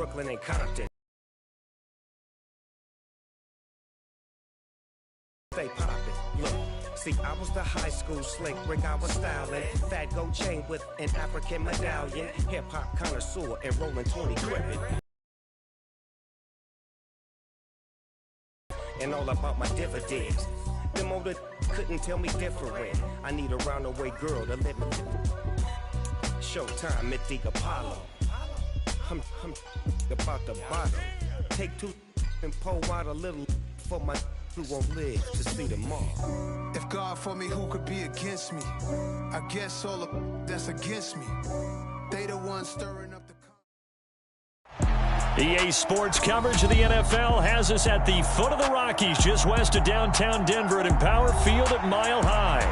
Brooklyn and Compton. Stay poppin', look. See, I was the high school slick Rick, I was styling. Fat gold chain with an African medallion. Hip-hop connoisseur and rolling 20 crippin'. And all about my dividends. Them older couldn't tell me different. I need a roundaway girl to live with. Showtime, Mythic Apollo. I'm about the bottom. Take two and pour out a little for my who won't live to see tomorrow. If God for me, who could be against me? I guess all of that's against me. They the ones stirring up the... EA Sports coverage of the NFL has us at the foot of the Rockies, just west of downtown Denver at Empower Field at Mile High.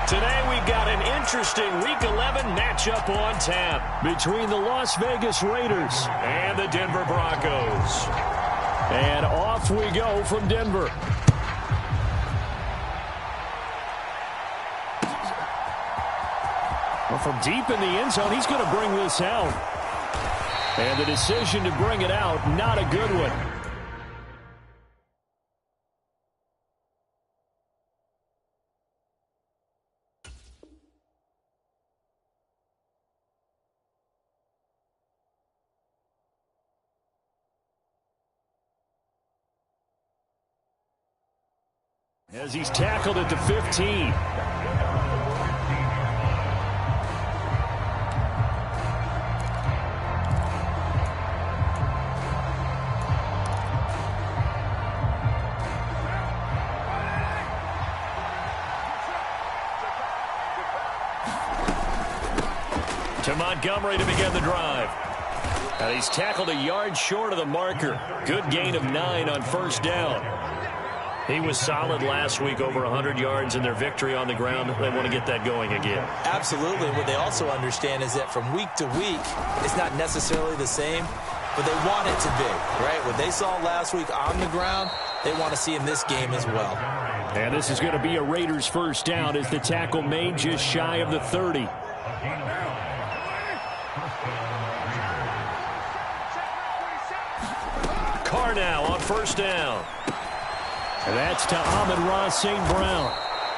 Today we've got an interesting Week 11 matchup on tap between the Las Vegas Raiders and the Denver Broncos. And off we go from Denver. Well, from deep in the end zone, he's going to bring this out. And the decision to bring it out, not a good one. As he's tackled at the 15. To Montgomery to begin the drive. And he's tackled a yard short of the marker. Good gain of 9 on first down. He was solid last week, over 100 yards in their victory on the ground. They want to get that going again. Absolutely. What they also understand is that from week to week, it's not necessarily the same, but they want it to be, right? What they saw last week on the ground, they want to see in this game as well. And this is going to be a Raiders first down as the tackle made just shy of the 30. Carr now on first down. And that's to Amon-Ra St. Brown.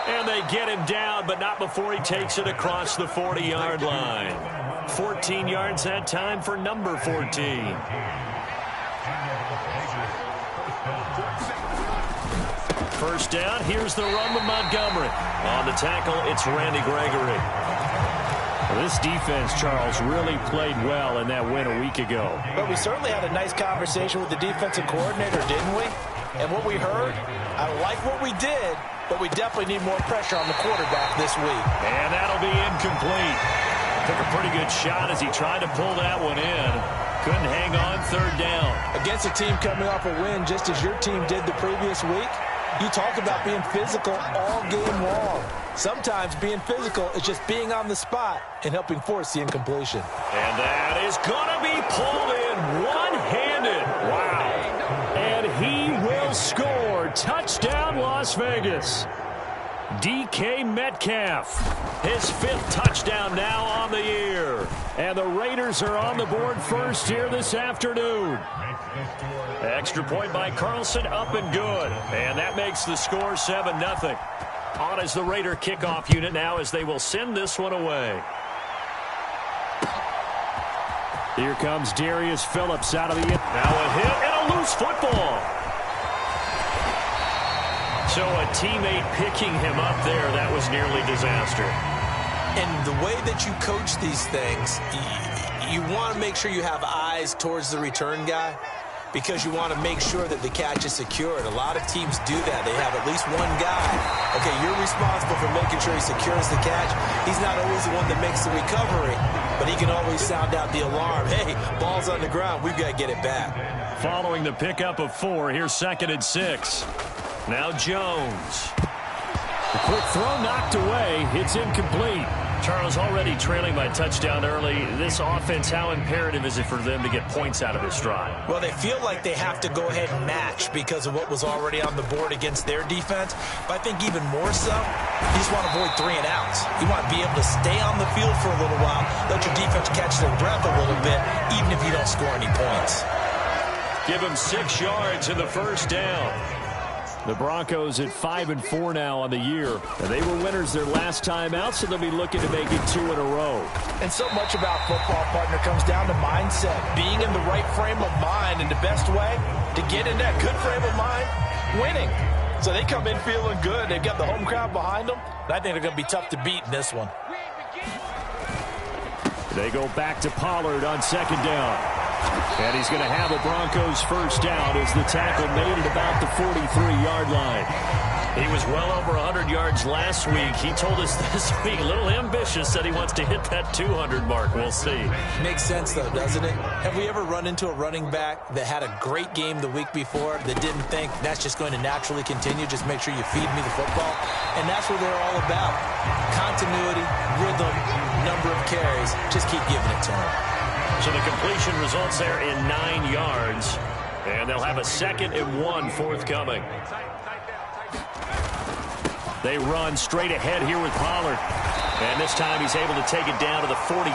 And they get him down, but not before he takes it across the 40-yard line. 14 yards that time for number 14. First down, here's the run with Montgomery. On the tackle, it's Randy Gregory. Well, this defense, Charles, really played well in that win a week ago. But we certainly had a nice conversation with the defensive coordinator, didn't we? And what we heard, I like what we did, but we definitely need more pressure on the quarterback this week. And that'll be incomplete. Took a pretty good shot as he tried to pull that one in. Couldn't hang on third down. Against a team coming off a win just as your team did the previous week, you talk about being physical all game long. Sometimes being physical is just being on the spot and helping force the incompletion. And that is going to be pulled in one-handed. Wow. And he will score. Touchdown, Las Vegas. DK Metcalf, his 5th touchdown now on the year. And the Raiders are on the board first here this afternoon. Extra point by Carlson, up and good. And that makes the score 7-0. On is the Raider kickoff unit now as they will send this one away. Here comes Darius Phillips out of the end. Now a hit and a loose football. So a teammate picking him up there, that was nearly disaster. And the way that you coach these things, you want to make sure you have eyes towards the return guy, because you want to make sure that the catch is secured. A lot of teams do that. They have at least one guy. Okay, you're responsible for making sure he secures the catch. He's not always the one that makes the recovery, but he can always sound out the alarm. Hey, ball's on the ground. We've got to get it back. Following the pickup of 4, here's 2nd and 6. Now Jones. The quick throw knocked away. It's incomplete. Charles, already trailing by touchdown early. This offense, how imperative is it for them to get points out of this drive? Well, they feel like they have to go ahead and match because of what was already on the board against their defense. But I think even more so, you just want to avoid 3 and outs. You want to be able to stay on the field for a little while, let your defense catch their breath a little bit, even if you don't score any points. Give them 6 yards in the first down. The Broncos at 5-4 now on the year. And they were winners their last time out, so they'll be looking to make it 2 in a row. And so much about football, partner, comes down to mindset. Being in the right frame of mind, and the best way to get in that good frame of mind, winning. So they come in feeling good. They've got the home crowd behind them. And I think they're going to be tough to beat in this one. They go back to Pollard on 2nd down. And he's going to have a Broncos first down as the tackle made it about the 43-yard line. He was well over 100 yards last week. He told us this week, a little ambitious, that he wants to hit that 200 mark. We'll see. Makes sense, though, doesn't it? Have we ever run into a running back that had a great game the week before that didn't think that's just going to naturally continue? Just make sure you feed me the football. And that's what they're all about. Continuity, rhythm, number of carries. Just keep giving it to him. So the completion results there in 9 yards. And they'll have a 2nd and 1 forthcoming. They run straight ahead here with Pollard. And this time he's able to take it down to the 42.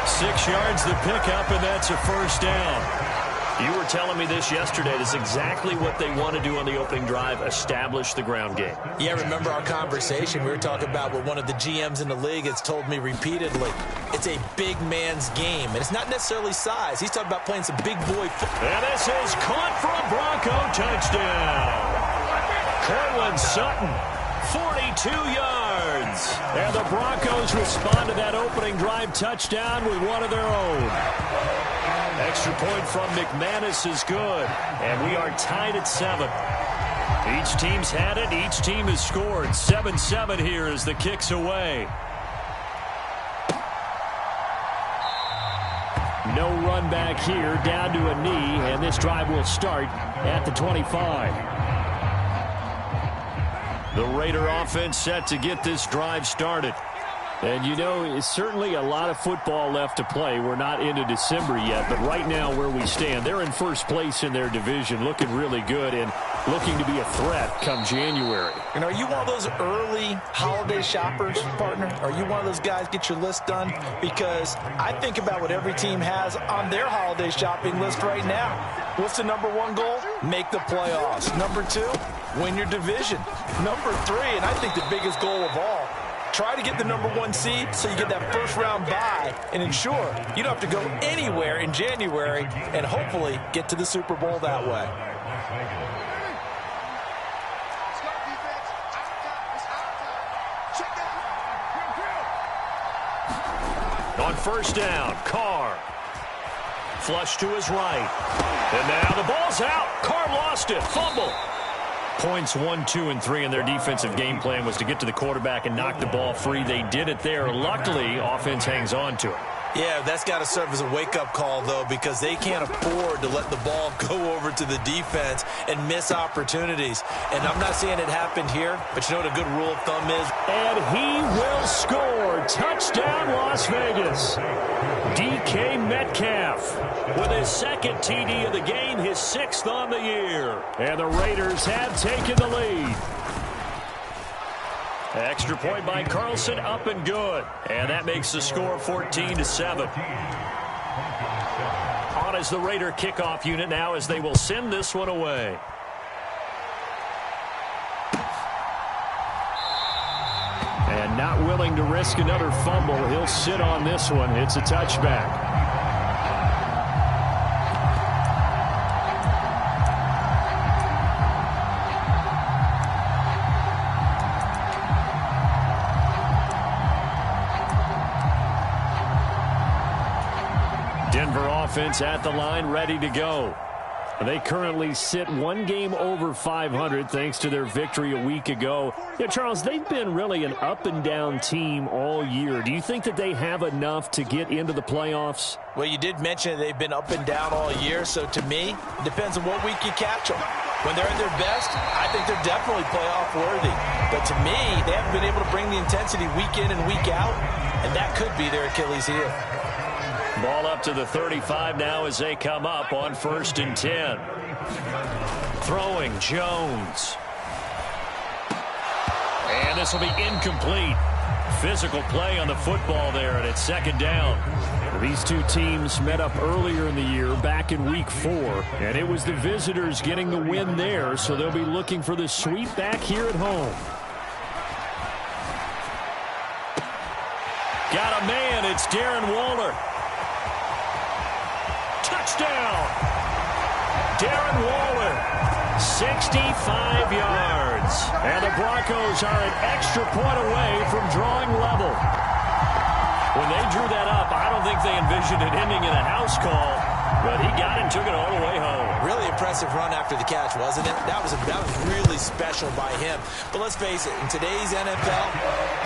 6 yards the pickup, and that's a first down. You were telling me this yesterday. This is exactly what they want to do on the opening drive, establish the ground game. Yeah, remember our conversation. We were talking about what one of the GMs in the league has told me repeatedly. It's a big man's game, and it's not necessarily size. He's talking about playing some big boy football. And this is caught for a Bronco touchdown. Cortland Sutton, 42 yards. And the Broncos respond to that opening drive touchdown with one of their own. Extra point from McManus is good. And we are tied at 7. Each team's had it. Each team has scored. 7-7 here as the kick's away. No run back here, down to a knee, and this drive will start at the 25. The Raider offense set to get this drive started. And, you know, it's certainly a lot of football left to play. We're not into December yet, but right now where we stand, they're in first place in their division, looking really good and looking to be a threat come January. And are you one of those early holiday shoppers, partner? Are you one of those guys get your list done? Because I think about what every team has on their holiday shopping list right now. What's the number 1 goal? Make the playoffs. Number 2, win your division. Number 3, and I think the biggest goal of all, try to get the number 1 seed so you get that first-round bye and ensure you don't have to go anywhere in January and hopefully get to the Super Bowl that way. On first down, Carr. Flush to his right. And now the ball's out. Carr lost it. Fumble. Points 1, 2, and 3 in their defensive game plan was to get to the quarterback and knock the ball free. They did it there. Luckily, offense hangs on to it. Yeah, that's got to serve as a wake-up call, though, because they can't afford to let the ball go over to the defense and miss opportunities. And I'm not saying it happened here, but you know what a good rule of thumb is? And he will score. Touchdown, Las Vegas. DK Metcalf with his 2nd TD of the game, his 6th on the year. And the Raiders have taken the lead. Extra point by Carlson, up and good. And that makes the score 14-7. On is the Raider kickoff unit now as they will send this one away. And not willing to risk another fumble. He'll sit on this one. It's a touchback. Denver offense at the line, ready to go. They currently sit 1 game over 500 thanks to their victory a week ago. Yeah, Charles, they've been really an up-and-down team all year. Do you think that they have enough to get into the playoffs? Well, you did mention they've been up and down all year, so to me, it depends on what week you catch them. When they're at their best, I think they're definitely playoff worthy. But to me, they haven't been able to bring the intensity week in and week out, and that could be their Achilles heel. Ball up to the 35 now as they come up on 1st and 10. Throwing Jones. And this will be incomplete. Physical play on the football there, and it's 2nd down. These two teams met up earlier in the year, back in Week 4, and it was the visitors getting the win there, so they'll be looking for the sweep back here at home. Got a man, it's Darren Waller. Touchdown! Darren Waller, 65 yards. And the Broncos are an extra point away from drawing level. When they drew that up, I don't think they envisioned it ending in a house call, but he got it and took it all the way home. Really impressive run after the catch, wasn't it? That was really special by him. But let's face it, in today's NFL,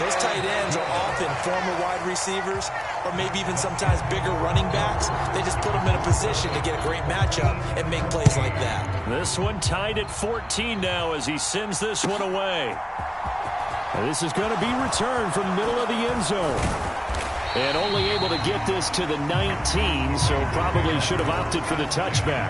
those tight ends are often former wide receivers or maybe even sometimes bigger running backs. They just put them in a position to get a great matchup and make plays like that. This one tied at 14 now as he sends this one away. And this is going to be returned from the middle of the end zone. And only able to get this to the 19, so probably should have opted for the touchback.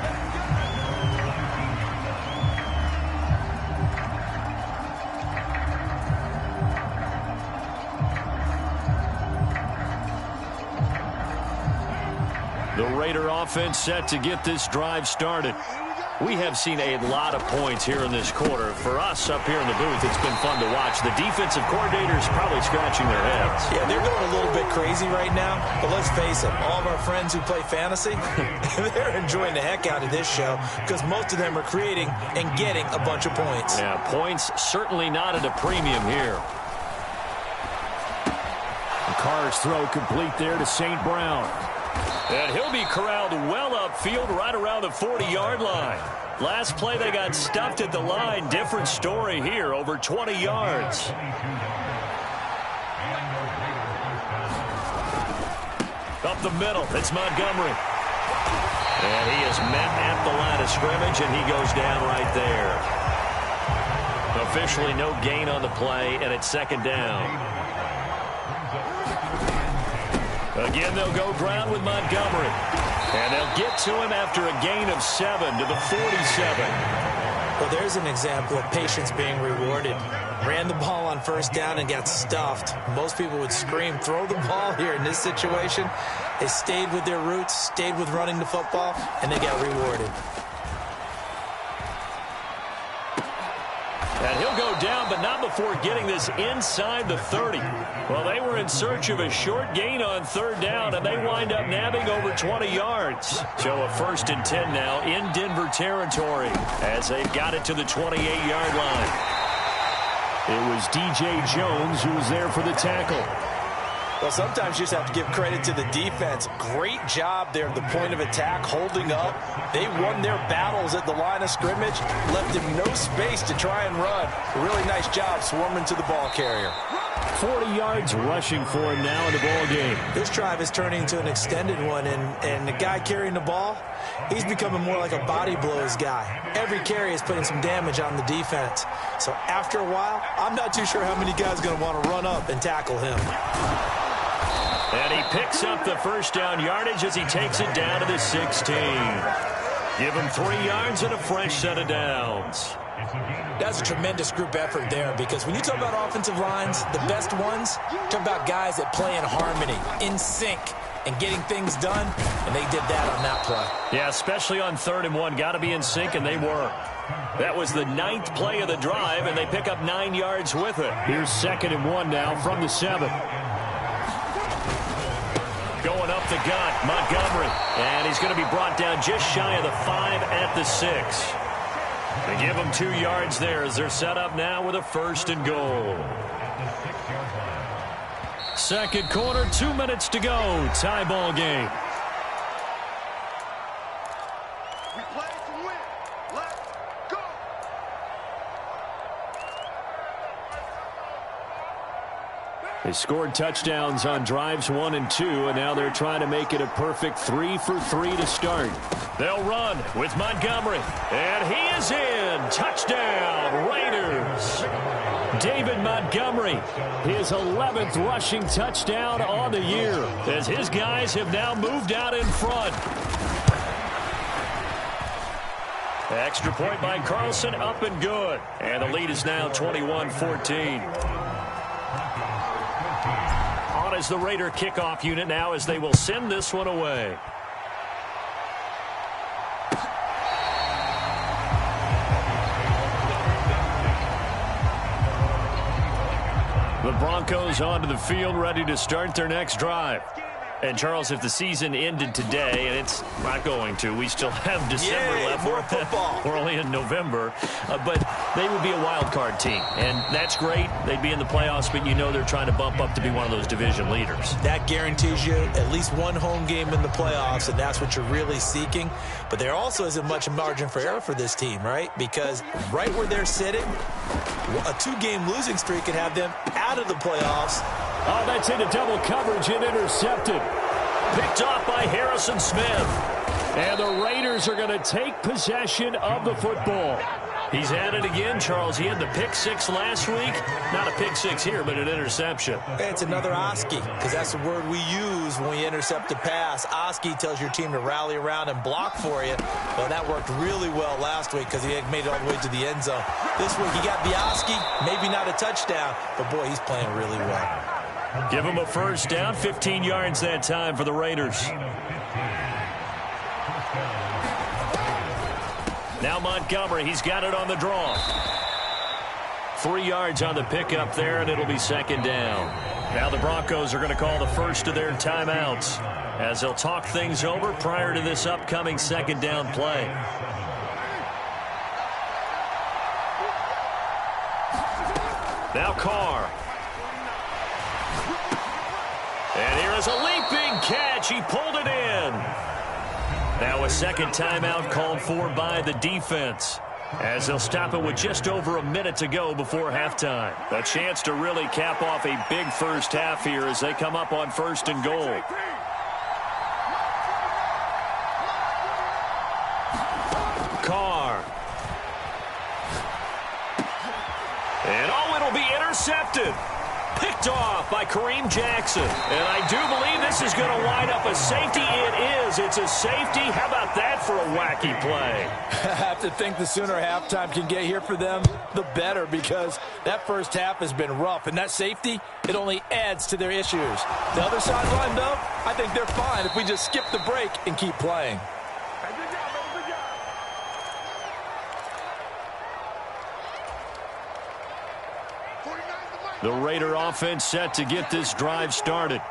The Raider offense set to get this drive started. We have seen a lot of points here in this quarter. For us up here in the booth, it's been fun to watch. The defensive coordinators probably scratching their heads. Yeah, they're going a little bit crazy right now. But let's face it, all of our friends who play fantasy, they're enjoying the heck out of this show because most of them are creating and getting a bunch of points. Yeah, points certainly not at a premium here. Carr's throw complete there to St. Brown. And he'll be corralled well upfield right around the 40-yard line. Last play they got stuffed at the line. Different story here, over 20 yards. Up the middle, it's Montgomery. And he is met at the line of scrimmage, and he goes down right there. Officially no gain on the play, and it's 2nd down. Again, they'll go ground with Montgomery. And they'll get to him after a gain of 7 to the 47. Well, there's an example of patience being rewarded. Ran the ball on 1st down and got stuffed. Most people would scream, throw the ball here in this situation. They stayed with their roots, stayed with running the football, and they got rewarded. And he'll go down, but not before getting this inside the 30. Well, they were in search of a short gain on 3rd down, and they wind up nabbing over 20 yards. So a 1st and 10 now in Denver territory as they've got it to the 28-yard line. It was DJ Jones who was there for the tackle. Well, sometimes you just have to give credit to the defense. Great job there at the point of attack, holding up. They won their battles at the line of scrimmage, left him no space to try and run. A really nice job swarming to the ball carrier. 40 yards rushing for him now in the ball game. This drive is turning into an extended one, and the guy carrying the ball, he's becoming more like a body blows guy. Every carry is putting some damage on the defense. So after a while, I'm not too sure how many guys are going to want to run up and tackle him. And he picks up the 1st down yardage as he takes it down to the 16. Give him 3 yards and a fresh set of downs. That's a tremendous group effort there because when you talk about offensive lines, the best ones, talk about guys that play in harmony, in sync, and getting things done, and they did that on that play. Yeah, especially on 3rd and 1. Got to be in sync, and they were. That was the 9th play of the drive, and they pick up 9 yards with it. Here's 2nd and 1 now from the 7. Going up the gut, Montgomery. And he's going to be brought down just shy of the 5 at the 6. They give him 2 yards there as they're set up now with a 1st and goal. 2nd quarter, 2 minutes to go. Tie ball game. We play to win. Let's go. They scored touchdowns on drives 1 and 2, and now they're trying to make it a perfect 3 for 3 to start. They'll run with Montgomery. And he is in. Touchdown, Raiders. David Montgomery, his 11th rushing touchdown on the year, as his guys have now moved out in front. Extra point by Carlson, up and good. And the lead is now 21-14. On is the Raider kickoff unit now as they will send this one away. The Broncos onto the field, ready to start their next drive. And, Charles, if the season ended today, and it's not going to, we still have December left. More football. We're only in November. But they would be a wild card team. And that's great. They'd be in the playoffs, but you know they're trying to bump up to be one of those division leaders. That guarantees you at least one home game in the playoffs, and that's what you're really seeking. But there also isn't much margin for error for this team, right? Because right where they're sitting, a two-game losing streak could have them out of the playoffs. Oh, that's into double coverage and intercepted. Picked off by Harrison Smith. And the Raiders are going to take possession of the football. He's at it again, Charles. He had the pick six last week. Not a pick six here, but an interception. It's another Oski, because that's the word we use when we intercept a pass. Oski tells your team to rally around and block for you. Well, that worked really well last week because he had made it all the way to the end zone. This week he got the Oski, maybe not a touchdown, but boy, he's playing really well. Give him a first down, 15 yards that time for the Raiders. Now Montgomery, he's got it on the draw. 3 yards on the pickup there, and it'll be second down. Now the Broncos are going to call the first of their timeouts as they'll talk things over prior to this upcoming second down play. Now Carr. And here is a leaping catch. He pulled it in. Now a second timeout called for by the defense, as they'll stop it with just over a minute to go before halftime. A chance to really cap off a big first half here as they come up on first and goal. Carr. And oh, it'll be intercepted. Picked off by Kareem Jackson. And I do believe this is going to wind up a safety. It is. It's a safety. How about that for a wacky play? I have to think the sooner halftime can get here for them, the better, because that first half has been rough. And that safety, it only adds to their issues. The other sideline, though, I think they're fine if we just skip the break and keep playing. The Raider offense set to get this drive started.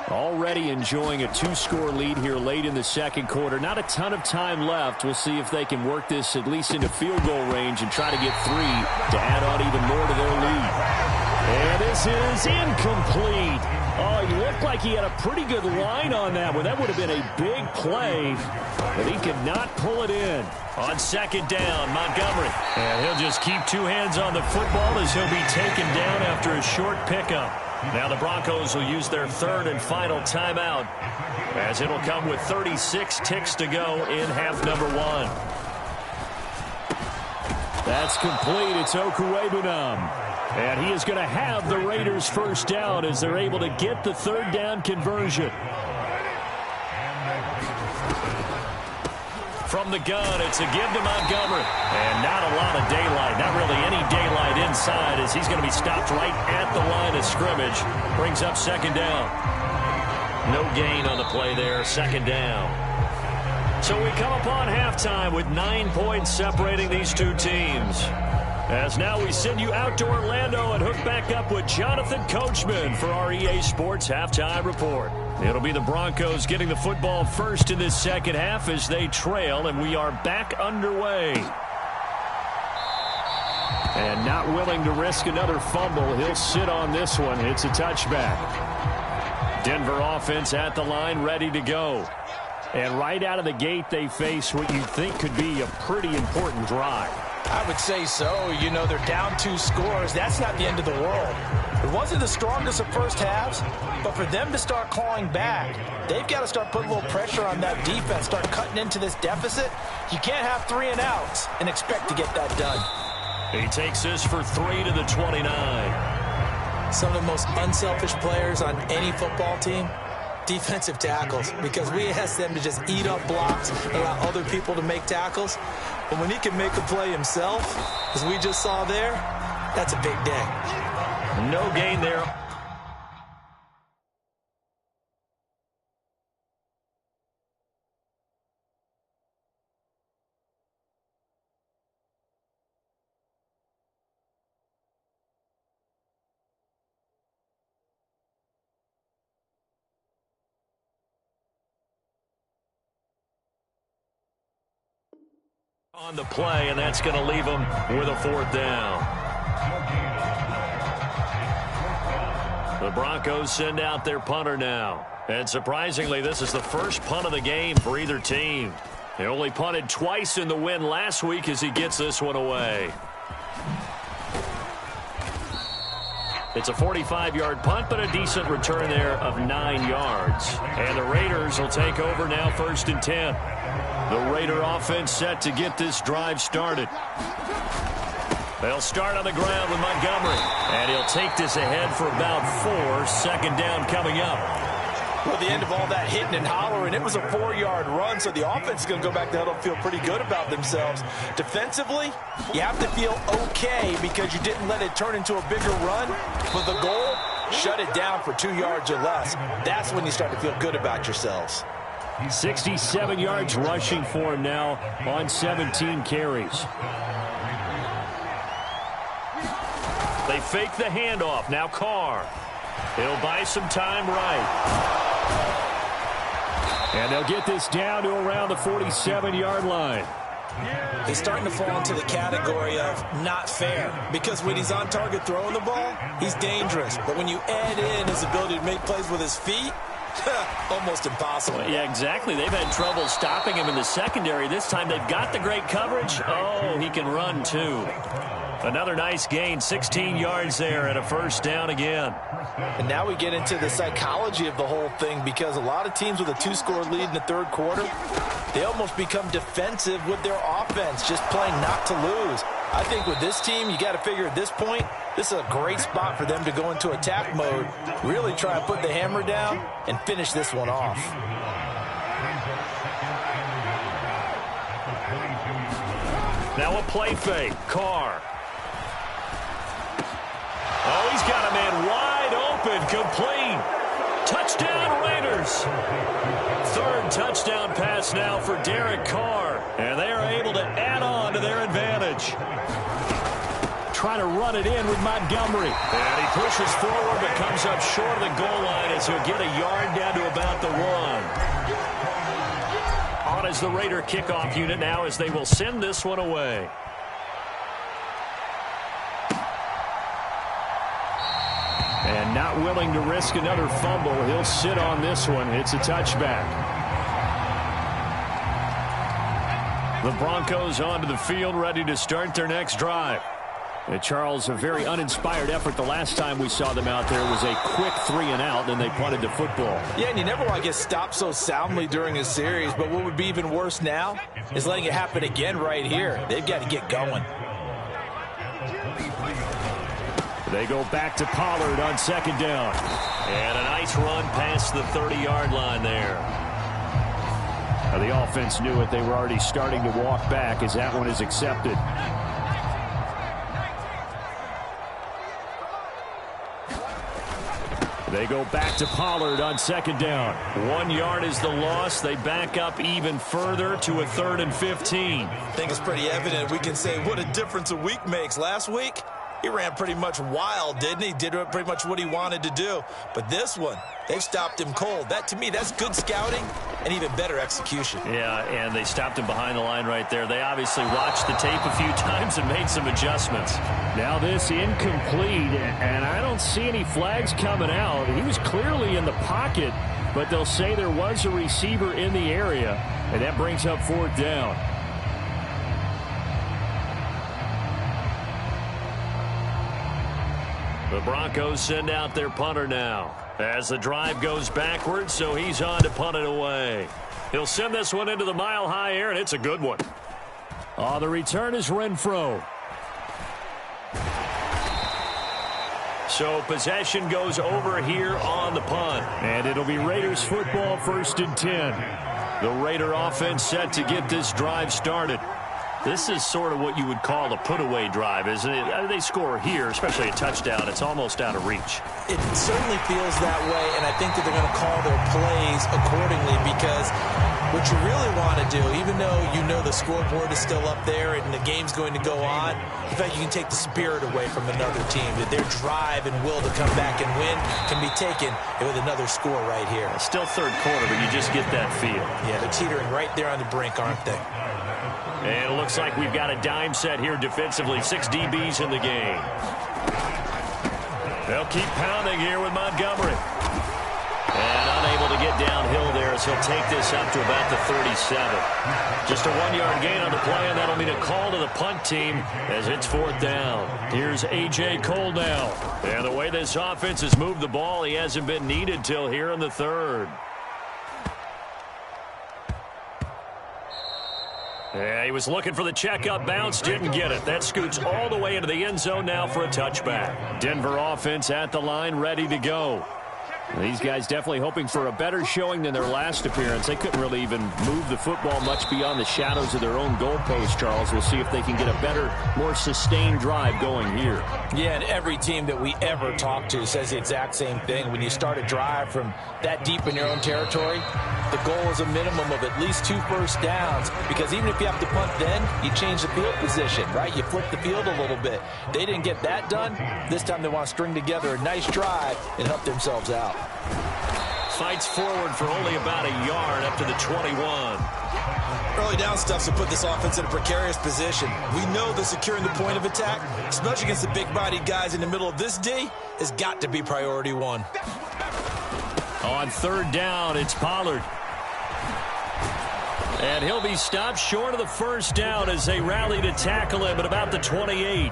Already enjoying a two-score lead here late in the second quarter. Not a ton of time left. We'll see if they can work this at least into field goal range and try to get 3 to add on even more to their lead. And this is incomplete. Oh, he looked like he had a pretty good line on that one. That would have been a big play, but he could not pull it in. On second down, Montgomery. And he'll just keep 2 hands on the football as he'll be taken down after a short pickup. Now the Broncos will use their third and final timeout, as it'll come with 36 ticks to go in half number 1. That's complete. It's Okwuegbunam. And he is going to have the Raiders first down as they're able to get the third down conversion. From the gun, it's a give to Montgomery. And not a lot of daylight, not really any daylight inside, as he's going to be stopped right at the line of scrimmage. Brings up second down. No gain on the play there, second down. So we come upon halftime with 9 points separating these two teams. As now we send you out to Orlando and hook back up with Jonathan Coachman for our EA Sports Halftime Report. It'll be the Broncos getting the football first in this second half as they trail, and we are back underway. And not willing to risk another fumble, he'll sit on this one. It's a touchback. Denver offense at the line, ready to go. And right out of the gate, they face what you think could be a pretty important drive. I would say so. You know, they're down 2 scores. That's not the end of the world. It wasn't the strongest of first halves, but for them to start clawing back, they've got to start putting a little pressure on that defense, start cutting into this deficit. You can't have 3 and outs and expect to get that done. He takes this for 3 to the 29. Some of the most unselfish players on any football team, defensive tackles, because we ask them to just eat up blocks, allow other people to make tackles. But when he can make a play himself, as we just saw there, that's a big day. No gain there. On the play, and that's going to leave them with a 4th down. The Broncos send out their punter now. And surprisingly, this is the first punt of the game for either team. They only punted twice in the win last week as he gets this one away. It's a 45-yard punt, but a decent return there of 9 yards. And the Raiders will take over now 1st and 10. The Raider offense set to get this drive started. They'll start on the ground with Montgomery. And he'll take this ahead for about 4. 2nd down coming up. Well, the end of all that hitting and hollering, it was a 4-yard run, so the offense is going to go back to huddle and feel pretty good about themselves. Defensively, you have to feel okay because you didn't let it turn into a bigger run. But the goal, shut it down for 2 yards or less. That's when you start to feel good about yourselves. 67 yards rushing for him now on 17 carries. They fake the handoff. Now Carr. He'll buy some time right. And they'll get this down to around the 47-yard line. He's starting to fall into the category of not fair, because when he's on target throwing the ball, he's dangerous. But when you add in his ability to make plays with his feet, almost impossible. Well, yeah, exactly. They've had trouble stopping him in the secondary. This time they've got the great coverage. Oh, he can run too. Another nice gain, 16 yards there and a 1st down again. And now we get into the psychology of the whole thing, because a lot of teams with a 2-score lead in the 3rd quarter, they almost become defensive with their offense, just playing not to lose. I think with this team, you got to figure at this point, this is a great spot for them to go into attack mode, really try to put the hammer down and finish this one off. Now a play fake. Carr. Oh, he's got a man wide open, complete. Touchdown, Raiders. 3rd touchdown pass now for Derek Carr. And they are able to add on to their advantage. Trying to run it in with Montgomery. And he pushes forward but comes up short of the goal line as he'll get a yard down to about the 1. On is the Raider kickoff unit now as they will send this one away. And not willing to risk another fumble. He'll sit on this one. It's a touchback. The Broncos onto the field, ready to start their next drive. Charles, a very uninspired effort the last time we saw them out there was a quick 3 and out, and they punted the football. Yeah, and you never want to get stopped so soundly during a series, but what would be even worse now is letting it happen again right here. They've got to get going. They go back to Pollard on 2nd down. And a nice run past the 30-yard line there. Now, the offense knew it. They were already starting to walk back as that one is accepted. They go back to Pollard on 2nd down. 1 yard is the loss. They back up even further to a 3rd and 15. I think it's pretty evident. We can say what a difference a week makes. Last week, he ran pretty much wild, didn't he? Did pretty much what he wanted to do. But this one, they've stopped him cold. That, to me, that's good scouting and even better execution. Yeah, and they stopped him behind the line right there. They obviously watched the tape a few times and made some adjustments. Now this incomplete, and I don't see any flags coming out. He was clearly in the pocket, but they'll say there was a receiver in the area, and that brings up 4th down. The Broncos send out their punter now as the drive goes backwards, so he's on to punt it away. He'll send this one into the mile-high air, and it's a good one. On the return is Renfro. So possession goes over here on the punt. And it'll be Raiders football, 1st and 10. The Raider offense set to get this drive started. This is sort of what you would call a put-away drive, isn't it? They score here, especially a touchdown. It's almost out of reach. It certainly feels that way, and I think that they're going to call their plays accordingly because what you really want to do, even though you know the scoreboard is still up there and the game's going to go on, in fact, you can take the spirit away from another team. That their drive and will to come back and win can be taken with another score right here. Still third quarter, but you just get that feel. Yeah, they're teetering right there on the brink, aren't they? And it looks like we've got a dime set here defensively. 6 DBs in the game. They'll keep pounding here with Montgomery. And unable to get downhill there as he'll take this up to about the 37. Just a 1-yard gain on the play, and that'll mean a call to the punt team as it's 4th down. Here's A.J. Cole now. And the way this offense has moved the ball, he hasn't been needed till here in the 3rd. Yeah, he was looking for the checkup bounce, didn't get it. That scoots all the way into the end zone now for a touchback. Denver offense at the line, ready to go. These guys definitely hoping for a better showing than their last appearance. They couldn't really even move the football much beyond the shadows of their own goalpost, Charles. We'll see if they can get a better, more sustained drive going here. Yeah, and every team that we ever talk to says the exact same thing. When you start a drive from that deep in your own territory, the goal is a minimum of at least 2 first downs, because even if you have to punt then, you change the field position, right? You flip the field a little bit. They didn't get that done. This time they want to string together a nice drive and help themselves out. Fights forward for only about a yard up to the 21. Early down stuff to put this offense in a precarious position. We know that securing the point of attack, especially against the big-bodied guys in the middle of this D, has got to be priority 1. On 3rd down, it's Pollard. And he'll be stopped short of the 1st down as they rally to tackle him at about the 28.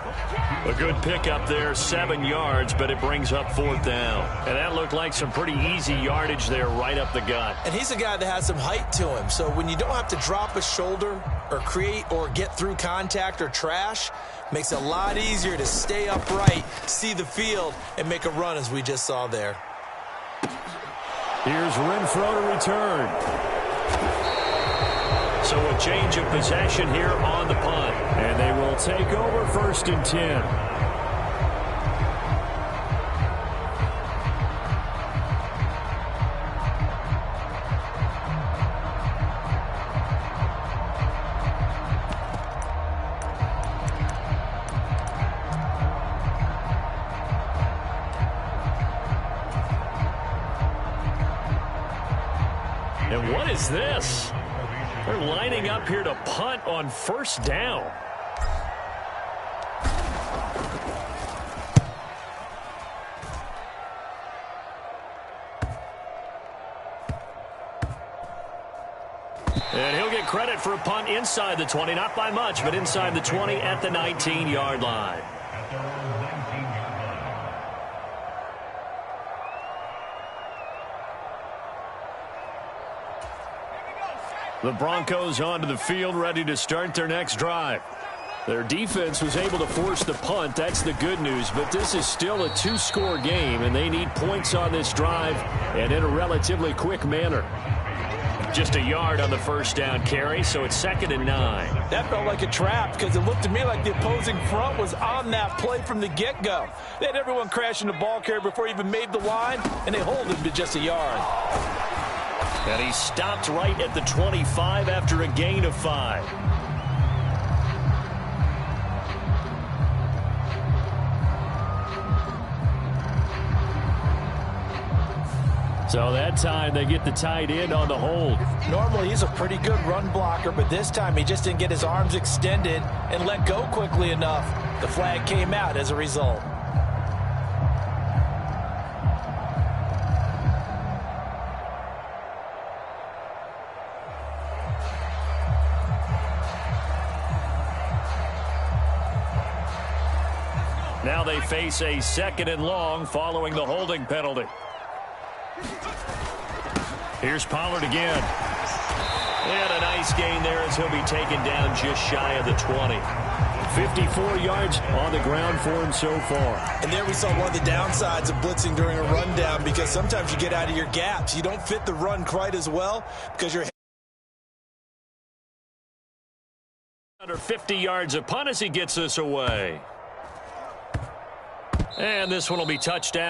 A good pickup there, 7 yards, but it brings up 4th down. And that looked like some pretty easy yardage there right up the gut. And he's a guy that has some height to him, so when you don't have to drop a shoulder or create or get through contact or trash, makes it a lot easier to stay upright, see the field, and make a run as we just saw there. Here's Renfro to return. So a change of possession here on the punt. And they will take over 1st and 10. And what is this? They're lining up here to punt on 1st down. And he'll get credit for a punt inside the 20, not by much, but inside the 20 at the 19-yard line. The Broncos onto the field, ready to start their next drive. Their defense was able to force the punt. That's the good news, but this is still a 2-score game, and they need points on this drive and in a relatively quick manner. Just a yard on the 1st down carry, so it's 2nd and 9. That felt like a trap because it looked to me like the opposing front was on that play from the get-go. They had everyone crashing the ball carrier before he even made the line, and they hold him to just a yard. And he stopped right at the 25 after a gain of 5. So that time they get the tight end on the hold. Normally he's a pretty good run blocker, but this time he just didn't get his arms extended and let go quickly enough. The flag came out as a result. Now they face a 2nd and long following the holding penalty. Here's Pollard again. And a nice gain there as he'll be taken down just shy of the 20. 54 yards on the ground for him so far. And there we saw one of the downsides of blitzing during a rundown, because sometimes you get out of your gaps. You don't fit the run quite as well because you're under 50 yards a punt as he gets this away. And this one will be touchdown.